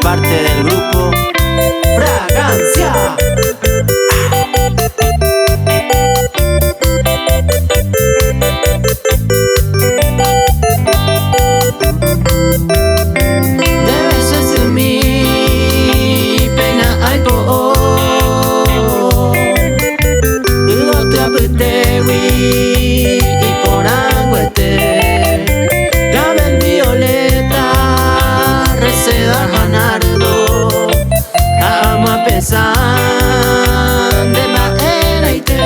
parte del grupo Fragancia. Debe ser mi pena alcohol. Otra petewi y por agüete. Gabel violeta, reseda janardo. Amo a pesar de maena y te.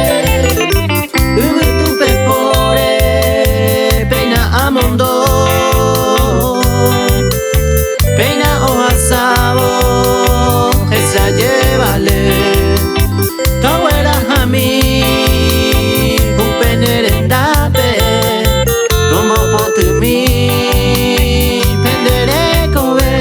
Tu pepore, peina amondo. Peina hoja sabo, esa llévale. Tawera a mí, un penerendape. Como potumi, pendere kobe.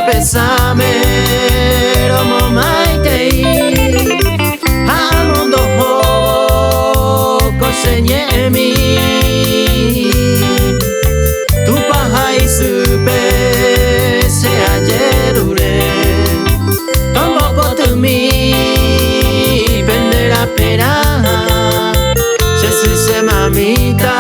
Pesame, romo maitei, amondo ho, koseñemi. Tu paja y supe se ayerure, como potumi, pende la pena, se mamita.